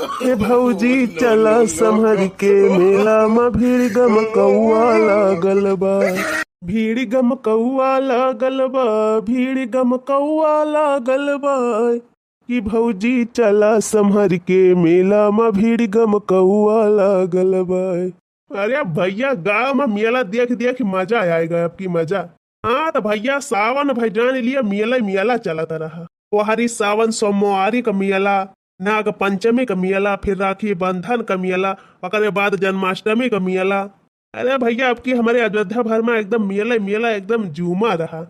ए भौजी चला संभर के मेला में भीड़ गम कौआ लागल बा। भीड़ गम कौआ लागल बा, भीड़ गम कौआ लागल बा। कि भौजी चला संभर के मेला में भीड़ गम कौआ लागल बा। अरे भैया गाँव में मेला देख देख मजा आएगा आपकी मजा। हाँ तो भैया सावन भैजान लिए मेला मेला चलता रहा। वो सावन सोमवारी का मेला, नाग पंचमी का मेला, फिर राखी बंधन का मेला, ओकर बाद जन्माष्टमी का मेला। अरे भैया आपकी हमारे अयोध्या भर में एकदम मेला मेला एकदम झूमा रहा।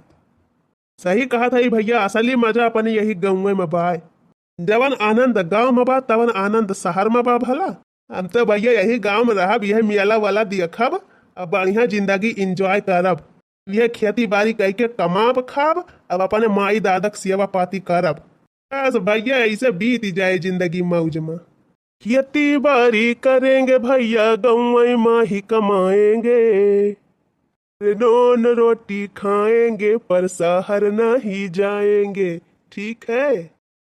सही कहा था ये भैया, असली मजा अपने यही गाँव में बाय। जवन आनंद गाँव में बा तवन आनंद शहर में बा भला। हम तो भैया यही गाँव में रहब, यही मेला वाला देखब, अब बढ़िया जिंदगी इंजॉय करब, यह खेती बाड़ी करके कमाब खाब, अब अपने माई दादक सेवा पाती करब। बस भैया ऐसे बीत जाए जिंदगी मौज में। खेती बाड़ी करेंगे भैया गाँव में ही कमाएंगे, नॉन रोटी खाएंगे पर शहर नहीं जाएंगे। ठीक है,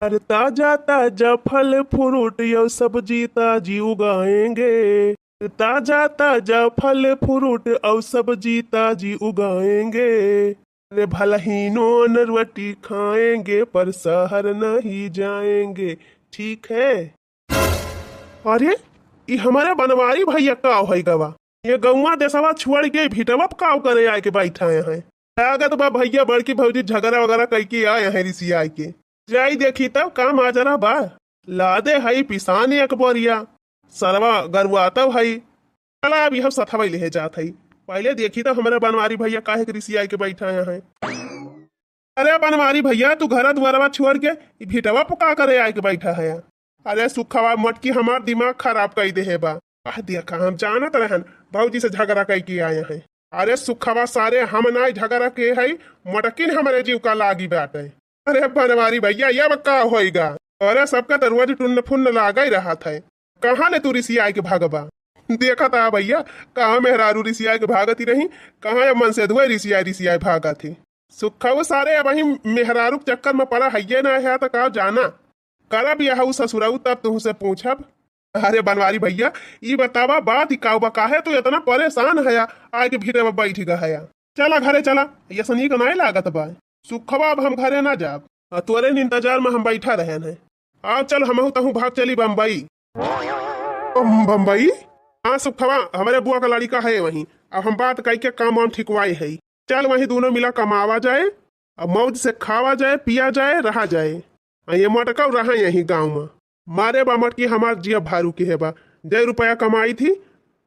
और ताजा ताजा फल फ्रूट यो सब्जी ताजी उगाएंगे, ताजा ताजा फल फ्रूट और सब्जी ताजी उगाएंगे। अरे भला ही नॉन रोटी खाएंगे पर शहर नहीं जाएंगे। ठीक है। अरे ये हमारे बनवारी भैया का है गवा, ये गौवा देशवा छोड़ के भिटवा काव करे आए के बैठा है। अगर तो भैया बड़की भौजी झगड़ा वगैरह करके आए हैं ऋषि आए के। जाई देखी तब काम आ जरा बा, लादे हई पिसान एक बोरिया सरवा गरुआता हई। चला अब यह सथवा ले जात हई। पहले देखी तो हमारे बनवारी भैया काहे के ऋषि आए के बैठा है। अरे बनवारी भैया तू घर द्वारवा छोड़ के भिटवा पुका करे आए के बैठा है। अरे सुखवा मटकी हमार दिमाग खराब कर दे है बा। देखा हम जानत रहन भौजी से झगड़ा करके आए हैं। अरे सुखवा सारे हम ना झगड़ा के है, मटकिन हमारे जीव का लागी बाटे। अरे बनवारी भैया यह का होएगा। अरे सबका तो रोज टुन्न फुन्न लागा ही रहा था। कहाँ ले तू ऋषि आए के भागबा। देखा था भैया कहाँ मेहरारू ऋषि आए के भागती रही, कहाँ मन से धुए ऋषि आए भागा थी। सुखा सारे अब वही मेहरारू चक्कर में पड़ा है ना है तो कहा जाना करब यह ससुराऊ तब तुमसे पूछब। अरे बनवारी भैया ये बतावा बात ही काहे तो इतना परेशान है आगे भीड़े में बैठ गया। चला घरे चला, ये सनी का नहीं लागत बा। सुखवा अब हम घरे ना जाब, तोरे इंतजार में हम बैठा रहे हैं। आ चल हम तहु भाग चली बम्बई। बम्बई? हाँ सुखवा हमारे बुआ का लड़का है वहीं, अब हम बात करके काम वाम ठिकवाई है। चल वहीं दोनों मिला कमावा जाए, अब मौज से खावा जाए, पिया जाए, रहा जाए। ये मटका रहा यही गाँव में मारे बा मटकी हमार जिया भारू की है बा। 1 रुपया कमाई थी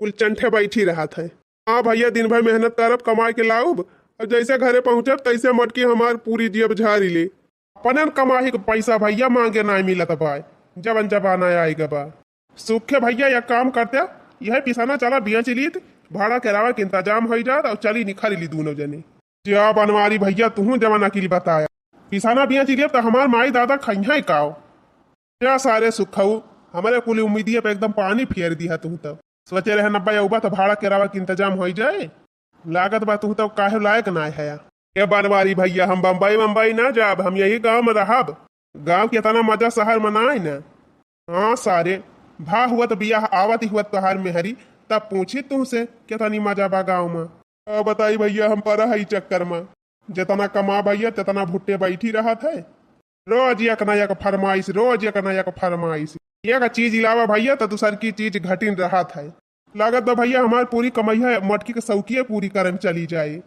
कुल चंठे बैठी रहा था। हाँ भैया दिन भर मेहनत करब कमाई के लाऊब, और जैसे घरे पहुंचब तैसे मटकी हमार पूरी जेब झाड़ी ले। अपने कमाई के पैसा भैया मांगे ना मिलत बा, जबन जबाना आएगा बा। सुखे भैया यह काम करते यह पिसाना चला बिया चली भाड़ा किरावा के इंतजाम हो जात और चली निखर ली दोनों जने। जा बनवारी भैया तू जमाना के लिए बताया पिसाना बिया चलिए तो हमार माई दादा खैहा काओ। क्या सारे सुखऊ हमारे कुल उम्मीदिया पे एकदम पानी फेर दिया तू तब सोचे रहे नब्बा उबा तो भाड़ा किरावा के इंतजाम हो जाए। लागत बा तू तब काहे लायक ना है। ये बनवारी भैया हम बम्बई ना जाब, हम यही गाँव में रहब। गाँव के इतना मजा शहर में ना है ना। हाँ सारे भा हुआ तो बिया आवत हुआ तोहार मेहरी तब पूछी तुमसे कितनी मजा बा गाँव में। बताई भैया हम पड़ा है चक्कर में, जितना कमा भैया तितना भुट्टे बैठी रहा था। रोज एक नया का फरमाइश, रोज एक नया का फरमाइश, एक चीज इलावा भैया तो दूसर की चीज घटिन रहा था। लागत बा भैया हमारी पूरी कमाइया मटकी के सौकिया पूरी करन चली जाए।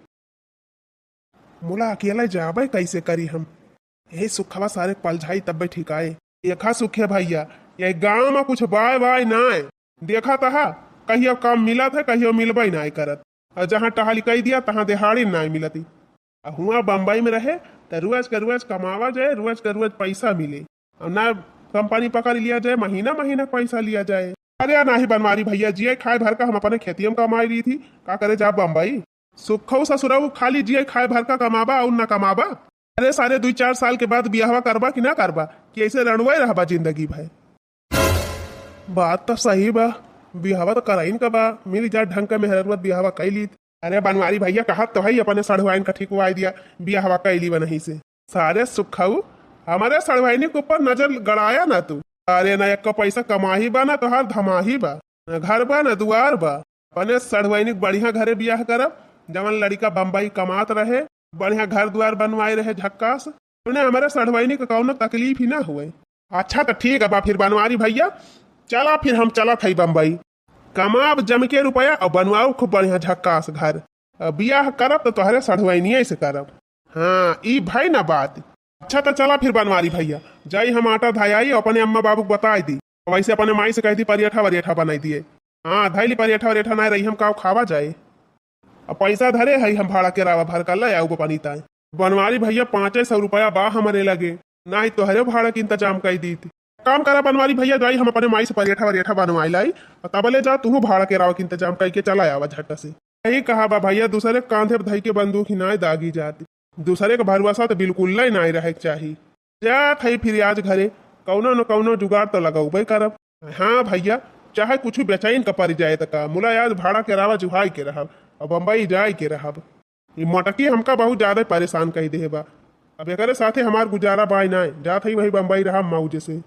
मुला अकेला जाबे कैसे करी हम। यही सुखवा सारे पलझाई तब ठिकाए। देखा सुखे भैया ये गाँव में कुछ बाय बाय ना देखा था, कहियो काम मिला था कहियो मिलबे ना करत, और जहाँ टहली कही दिया तहाँ दिहाड़ी ना मिलती। हुआ बम्बई में रहे तो रोज का रोज कमावा जाए, रोज का रोज पैसा मिले, और ना कंपनी पकड़ लिया जाए, महीना महीना पैसा लिया जाए। अरे ना ही बनवारी भैया जिये खाए भर का हम अपने खेतियों में कमाई रही थी, का करे जा बम्बई। सुखऊ ससुराऊ खाली जिये खाए भर का कमाबा और न कमाबा। अरे सारे 2-4 साल के बाद बियाहवा करबा कि ना करबा कि ऐसे रणवे रहबा जिंदगी भाई। बात तो सही बा, बिहावा तो कराइन का बा, मिल जा ढंग का मेहरत बिहावा कैली। अरे बनवारी भैया कहा तो भाई अपने सड़वाइन का ठिकवाई दिया, बिहावा कैली बनही से। सारे सुखऊ हमारे सड़वाइनी के ऊपर नजर गड़ाया ना तू। अरे ना एक पैसा कमाही बा ना तोहार धमाही बा, न घर बा न दुआर बा। अपने सड़वैनिक बढ़िया घरे बियाह करब, जवन लड़का बम्बई कमात रहे, बढ़िया घर दुआर बनवाए रहे झक्कास, उन्हें हमारे सड़वैनिक कौनो तकलीफ ही ना हुए। अच्छा तो ठीक है बा, फिर बनवारी भैया चला, फिर हम चला थई बम्बई, कमाब जम के रुपया और बनवाओ खूब बढ़िया झक्कास घर। बियाह करब तो तोहरे सड़वैनिये से करब। हाँ ई भाई ना बात। अच्छा तो चला फिर बनवारी भैया, जाई हम आटा धाई अपने अम्मा बाबू को बताई दी, वैसे अपने माई से कह दी परेठा वरेठा बनाई दिए। हाँ धैली परेठा वरेठा ना रही हम काव खावा जाए। अब पैसा धरे है हम भाड़ा के रावा भर कर ला पानी ताए। बनवारी भैया 500 रुपया बा हमारे लगे, ना ही तोहरे भाड़ा के इंतजाम कर दी थी। काम करा बनवारी भैया, जाई हम अपने माई से परेठा वरेठा बनवाई लाई और तब ले जा तू भाड़ा के रावा के इंतजाम करके चला आवा झट से। यही कहा बा भैया, दूसरे कांधे धई के बंदूक ही ना दागी जाती, दूसरे का भरोसा तो बिल्कुल नहीं ना रहे चाहिए। जा थई फिर आज घरे कौनो न कौनो जुगाड़ तो लगाऊबे करब। हाँ भैया चाहे कुछ बेचैन का पड़ जाए तो का मुला आज भाड़ा के रावा जुहाई के रहब और बम्बई जाए के रहब। ये मटकी हमका बहुत ज्यादा परेशान कही दे बा, अब एक साथे हमार गुजारा बाई ना जात ही वही बम्बई रहा मौज से।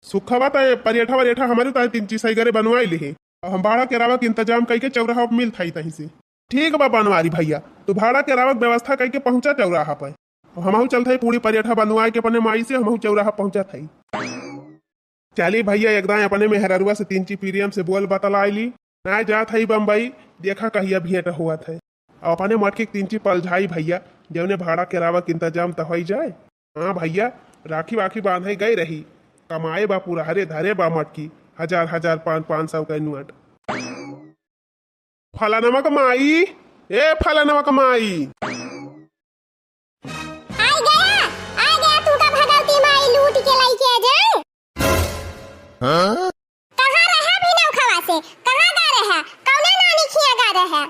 सुखवा तो परेठा वरेठा हमारे ताए 3 चीज घरे बनवाई ली और हम भाड़ा के रावा के इंतजाम करके चौराहा पर मिल थी तहीं से। ठीक बा बनवारी भैया, तू भाड़ा के रावा व्यवस्था करके पहुंचा चौराहा पर, हमहू चलते पूरी परेठा बनवाए के अपने माई से हमहू चौराहा पहुंचा थी। चली भैया एकदम अपने मेहररुआ से 3 प्रीमियम से बोल बतलाई ना जात है बम्बई, देखा कहिया भेंट हुआ थे और अपने मटके 3 पलझाई भैया, जौने भाड़ा के रावा के इंतजाम तो हो जाए। हाँ भैया राखी वाखी बांधे गई रही, कमाए बा पूरा हरे धरे बा मटकी 1000 500 का नोट। फला नमक माई, ए फला नमक माई आ गया तू का भगवती माई लूट के लाई के जाए। हाँ? कहाँ रहा भी नौ खवा से, कहाँ गा रहा, कौने नानी खिया गा रहा,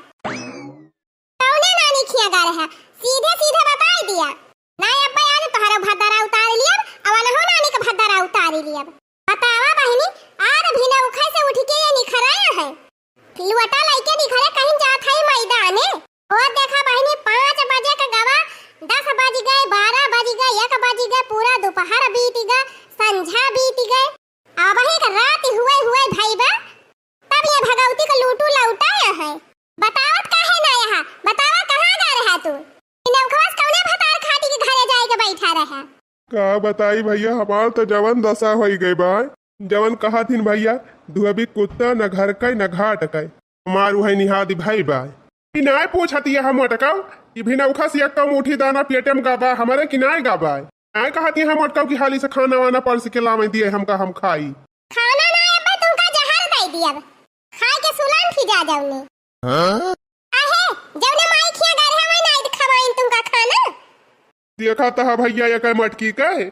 कौने नानी खिया गा रहा, सीधे सीधे बता दिया ना। अब्बा यार तोहरा भद्दारा उतार लिया और हो नानी का भद्दारा उतार लिया। बतावा बहिनी आर भी ना उखै से उठ के ये निखराया है, लुटा लाइके निखरे कहीं जात है मैदाने। और देखा बहिनी 5 बजे का गवा 10 बज गए, 12 बज गए, 1 बज गए, पूरा दोपहर बीत गए, संझा बीत गए, अब एक रात हुए भाई बा, तब ये भगवती को लूटू लौटाया है। बतावत काहे ना यहाँ, बतावा कहाँ जा रहा तू, नौखवास कौने भतार खाटी के घरे जाए के बैठा रहा। का बताई भैया, हमार तो जवन दशा हो गई बा, जवन कहा थीन भैया धुआबी कुत्ता न घर का न घाट का, हमार वही निहादी भाई बा किनाए पूछती है हम अटकाओ कि भी नौखा से एक कम उठी दाना पेटे में गाबा हमारे किनाए गाबा आए कहती हम अटकाओ की हाली से खाना वाना परस के लामे दिए हमका हम खाई खाना ना अब्बा तुमका जहर दे दिया, खाए के सुलान खी जा जाऊनी। हां आहे जौने माई खिया गा रहे मैं नहीं खवाइन तुमका खाना। देखा था भैया ये कई मटकी का है,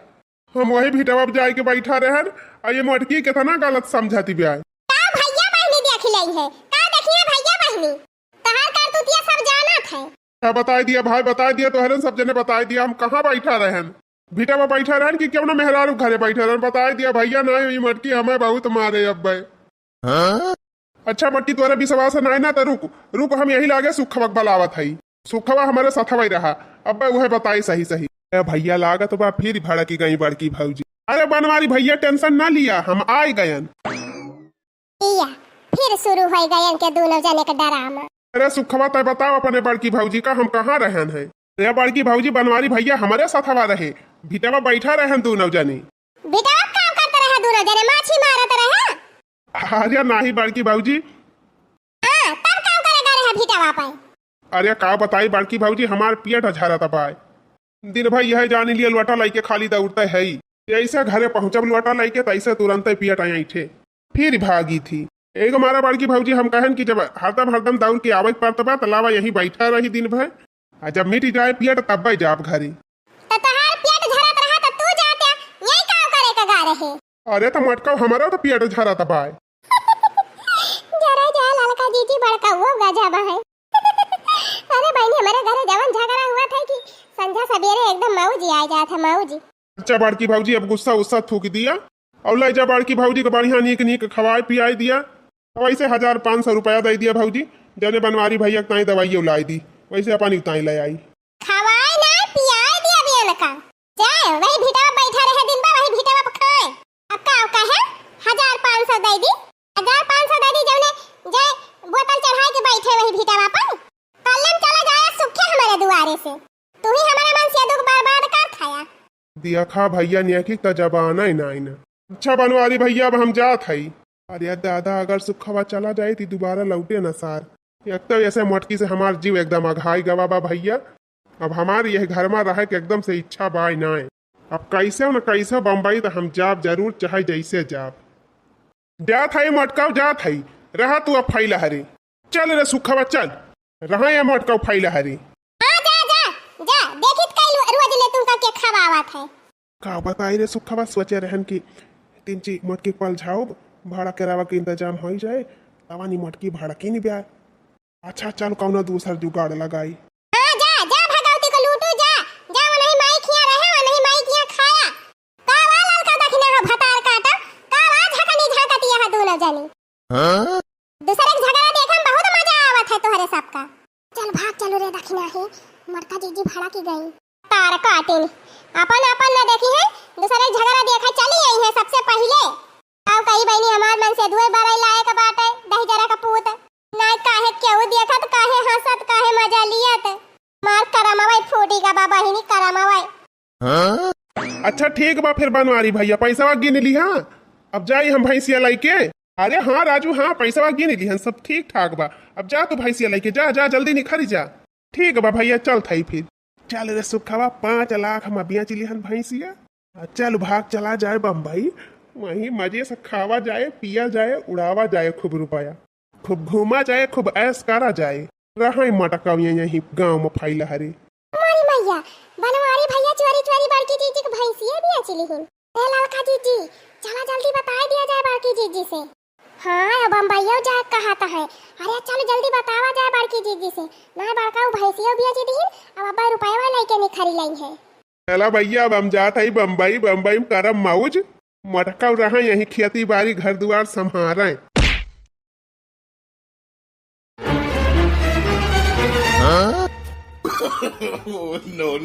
हम वही भिटवा जाए के बैठा रहन और ये मटकी कितना गलत समझती ब्याह। का भैया बहनी देख लई है, का देखिए भैया बहनी तहार करतूतिया सब जानत है। क्या बता दिया भाई, बता दिया तो हरन सब जने बता दिया हम कहाँ बैठा रहन, भिटवा बैठा रहन कि क्यों ना मेहरारू घरे बैठा रहन, बता दिया भैया ना ये मटकी हमें बहुत मारे अब भाई। हाँ? अच्छा मटकी तुम्हारे विश्वास नहीं ना तो रुक हम यही लागे सुखवक बलावत है, सुखवा हमारे साथ वही रहा अब वह बताई सही सही। भैया लागत बा फिर भड़की गई बड़की भौजी। अरे बनवारी भैया टेंशन ना लिया हम आए गयन। फिर शुरू हो गयन के दोनों जने का ड्रामा। अरे सुखवा तय बताओ अपने बड़की भौजी का हम कहाँ रहन है। रे बड़की भौजी बनवारी भैया हमारे साथ रहे, भिटवा बैठा रहन दोनों जने। भिटवा काम करते रहे दोनों जने, माछी मारत रहे। अरे नहीं बड़की भौजी, हां तब काम करेगा रहे भिटवा पे। अरे का बताई बड़की भौजी हमार पेट झरत पाए, दिन भर यह जाने लिए लोटा लाइके खाली दौड़ते है ही, ऐसे घरे पहुंचब लोटा लाइके तैसे तुरंत पेट आई थे फिर भागी थी। एक हमारा बड़की भौजी हम कहन कि जब हरदम दौड़ के आवे पड़त बा तलावा यही बैठा रही दिन भर, जब मिट जाए पेट तब भाई जाब घरे। तो तहार पेट झरत रहा तो तू जाते यही काम करे का गा रहे। अरे तो मटका हमारा तो पेट झरत पाए। जरा जा ललका जीजी बड़का वो गजब है। अरे बहनी हमारे घरे जवन झगड़ा हुआ था कि संध्या सवेरे एकदम मौजी आ जाता मौजी। अच्छा बड़की भौजी अब गुस्सा उस्सा थूक दिया और ले जा बड़की भौजी को बढ़िया नीक खवाए पियाई दिया, वैसे 1500 रुपया दे दिया भौजी, जने बनवारी भैया ताई दवाई उलाई दी वैसे अपन उताई ले आई। खवाए ना पियाई दिया बियन का, जाए वही भिटवा बैठा रहे दिन भर वही भिटवा पे खाए। अब का कहे 1500 दे दी 1500 दे दी जौने जय बोतल चढ़ाए के बैठे वही भीटावा पर कल्लम चला जाए सुखे हमारे दुआरे से तू ही हमारा मन से दुख बर्बाद कर खाया दिया खा भैया न्याकी का जबाना ही ना ना। अच्छा बनवारी भैया अब हम जात हई। अरे दादा अगर सुखवा चला जाए तो दोबारा लौटे न सार। एक तो ऐसे मटकी से हमार जीव एकदम अघाई गवा बा भैया। अब हमारे यह घर में रहे के एकदम से इच्छा बाई ना है। अब कैसे न कैसे बम्बई तो हम जाब जरूर चाहे जैसे जाब। जात हई मटकाव जात हई रहा तू अब फैला हरी। चल रे सुखवा चल रहा ये मटकाव फैला हरी। जा देखित कई रोज ले तुमका के खवावत है का बताई रे सुखवा सोचे रहन की 3 मटकी पल झाओ भाड़ा करावा के इंतजाम हो जाए तवानी मटकी भाड़ा की नहीं ब्याह। अच्छा चल कौनो दूसर जुगाड़ लगाई। हां जा भगवती को लूटू जा वो नहीं माई खिया रहे वो नहीं माई खिया खाया का वाला का दखना है भतार काटा का आज झकनी झकती है दोनों जनी। हां दूसरे के झगड़ा देखम बहुत मजा आवत है तोहरे सबका। चल भाग चलो रे दखना है मरका जीजी भाड़ा की गई तार काटिन अपन न देखी है दूसरे झगड़ा देखा चली आई है सबसे पहले। अब कई बहनी हमार मन से धुए बरई लाए का बाटे दही जरा का पूत ना काहे केहू देखत काहे हंसत काहे मजा लियत मार करमावई फूटी का बाबा ही नहीं करमावई। हाँ? अच्छा ठीक बा फिर बनवारी भैया पैसा गिन ली। हाँ अब जाई हम भैंसिया लेके। अरे हाँ राजू हाँ पैसा गिन ली सब ठीक ठाक बा। अब जा तू भैंसिया लेके जा जल्दी निखरी जा। ठीक बा भैया चल थई फिर। चल रे सुखवा 5 लाख हम अबिया चिली हन भैंसिया। चल भाग चला जाए बम्बई वहीं मजे से खावा जाए पिया जाए उड़ावा जाए खूब रुपया खूब घूमा जाए खूब ऐश करा जाए। रहा मटकाविया यहीं गाँव में फैला हरी। हमारी मैया बनवारी भैया चोरी बड़की जीजी की भैंसिया भी अचली हन। ए लड़का जीजी चला जल्दी बता दिया जाए बड़की जीजी से। हाँ अब बम्बईयो जाए कहाता है। अरे चलो जल्दी बतावा जाए बड़की जीजी से ना बड़का भैंसिया भी अचली हन अब अब्बा रुपया लेके निखरी लाई है। चला भैया अब हम जात है बम्बई में करम मौज मटका रहा यही खेती बाड़ी घर द्वार संभारे। no.